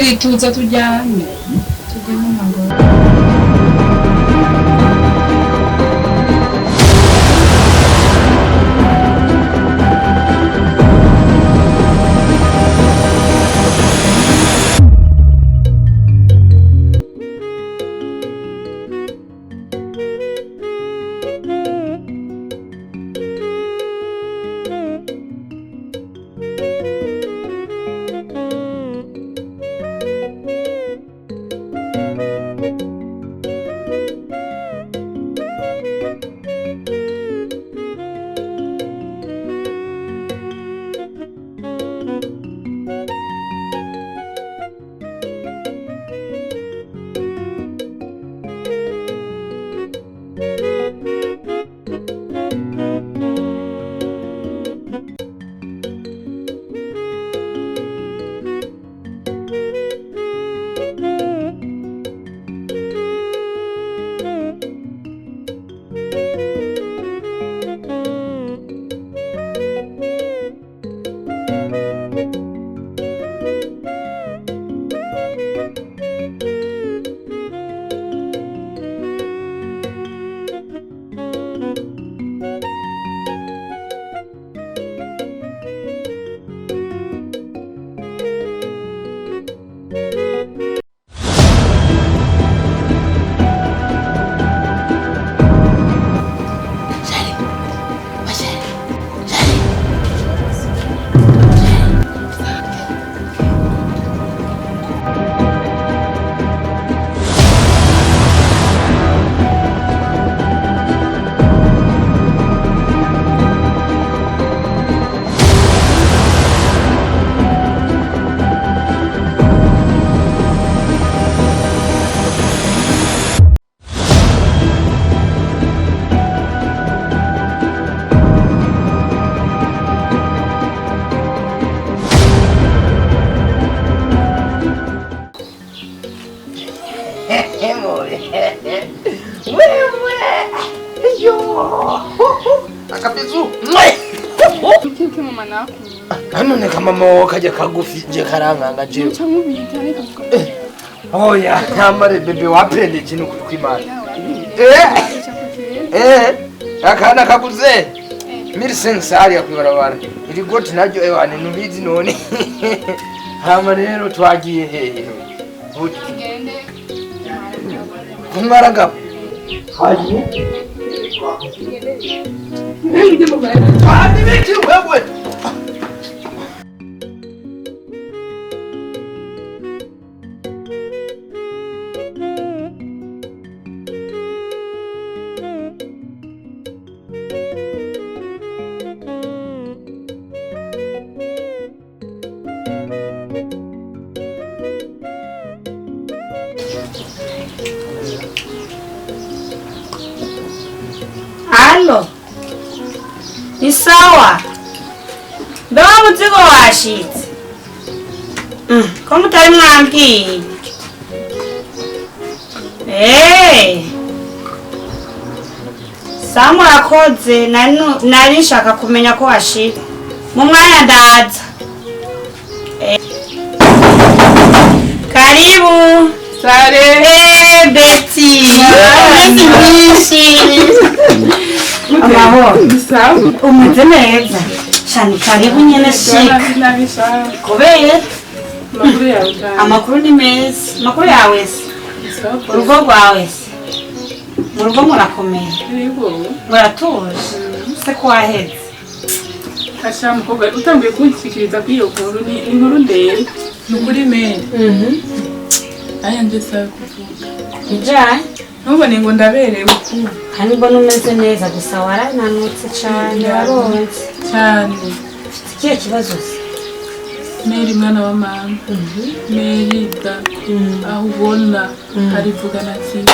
sheri tuza tujyane tujyane n'amaguru. None kama mama kaje kagufi je karanganga je. Oya, nyamare bebe wapende kintu kwimana. Akana kaguze. Miri sensari yakwibarabara. Iri goti naryo ewane nubizi none. Hama rero twagiye hehe. Kumaraga. Haji. Hadi beki wewe. Allo. Ni sawa. Ndio mzigo washitse. Ko mutari mwambwiye. Samu akoze nari nshaka kumenya ko washitse. Mu mwanya ndaza. Karibu. Sare. Betty. Amahoro. Umeze neza. Cyane karibu nyene shika. Kubera amakuru ni meza. Amakuru yawe se. Urugo rwawe se. Mu rugo murakomeye. Muratuje. Se ko waheze. Kasha mukobwa utangiye kunshikiriza kwiyo nkuru ni inkuru ndende. Nukuri mene. Aya ndesa kuvuga. Ijya. Nubone ngo ndaberewe ku. Hani mbona umeze neza gusa warananutse cyane waronze. Cyane. Kiye kibazo se. Meri mwana wa mama. Meri da. Ahabona arivugana ati.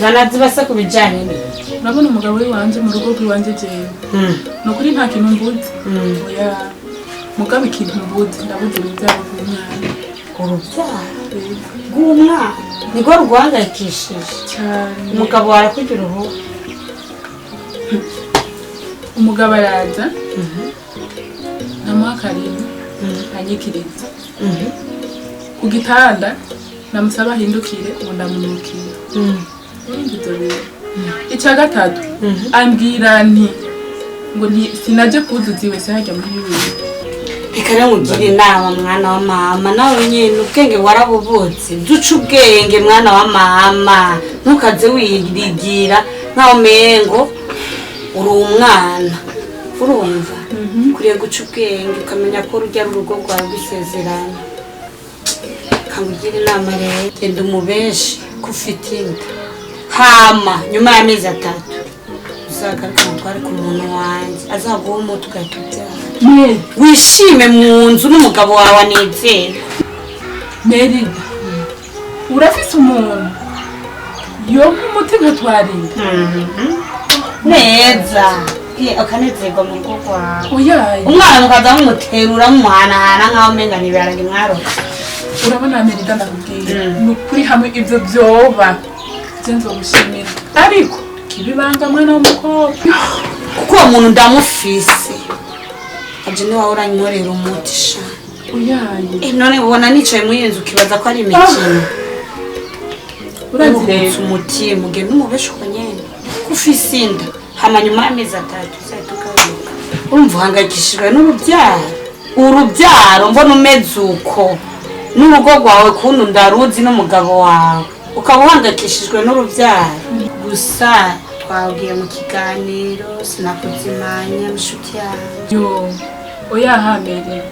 Zanaziba se kubijanye ni. Urabona umugabo wanje mu rugo rw'iwanje jewe. Nukuri nta kintu mbuze. Oya. Mugabe ikintu mbuze ndabuze urubyaro rw'umwana. Urubyaro? Gumwa. Niko rwangayikishije. Cyane. Umugabo warakugira uruhu. Umugabo araza. Namuha karibu. Anyikiriza. ku gitanda namusaba ahindukire ngo ndamumukire icya gatatu ambwira nti ngo sinaje kuzuza wese hajya muri wiwe reka namugire inama mwana wa mama nawe nyine ubwenge warabubutse duca ubwenge mwana wa mama ntukaze wirigira nkaho mengo uri umwana urumva kuriye guca ubwenge ukamenya ko urujya rurugo rwawe rw'isezerano kamugire inama rero genda umubeshi ko ufite inda hama nyuma y'amezi 3 uzagaruka mutware ku muntu wanjye azaguha umuti ugahita ubyara wishime mu nzu n'umugabo wawe anezerwe Merida urafise umuntu yo nk'umuti nkatwarinda neza akanezerwa mu rugo rwawe oyaye umwana mukaza mumuterura mumuhanahana nk'aho umenga n'ibiharage mwarose urabona Merida ndakubwira ni ukuri hamwe ibyo byoba nzogushimira ariko kibibanga mwana w'umukobwa kuko uwo muntu ndamufise aje niwe uranyorera umuti sha oyaye none ubona nicaye muri inzu ukibaza ko ari imikino urazireba umuti mugende umubeshe uko nyene ufise inda hama nyuma y'amezi 3 uzahita ugaruka urumva uhangayikishijwe urubyaro mbona umeze uko n'urugo rwawe kuntu ndaruzi n'umugabo wawe ukaba uhangayikishijwe n'urubyaro gusa twabwiye mu kiganiro sinakuzimanya inshuti yanjye yo oyahamerera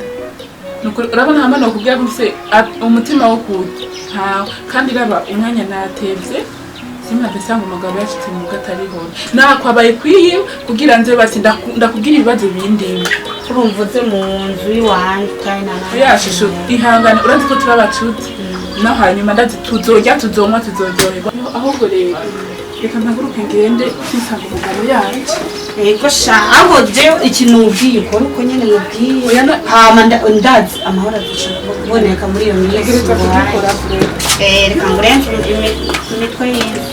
urabona hama nokubwira ko umutima wo kuta kandi raba umwanya natevye simaze sanga umugabo yashitse mu gatariho nakwabaye kwiye kugira nze basi ndakubwira ibibazo bindi urumva uze mu nzu y'iwanjye kandi yashisho ihangane urazi ko turabacuti no hanyuma ndazi tuzonywa tuzoryoherwa ahubwo rero reka ntaguruke ngende nsanga umugabo yanje yego sha aho je ikintu ubwiye ukora uko nyene mubwiye hama ndazi amahoro azishaka kuboneka muri iyo minsi reka ngurenze imitwe y'inzu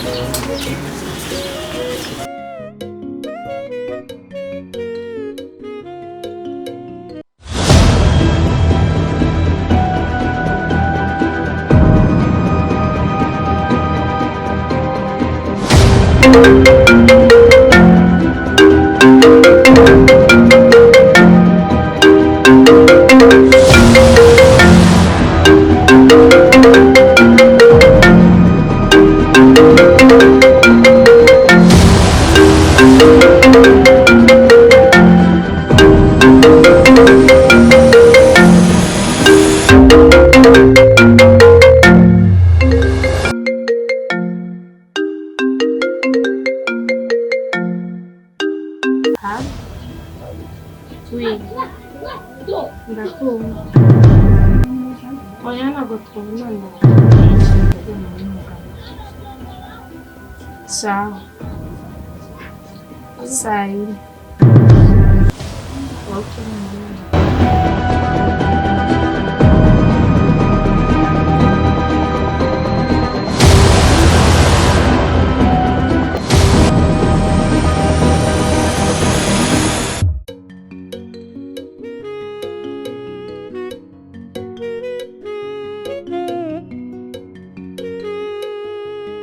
Sawa. Sai. Okay.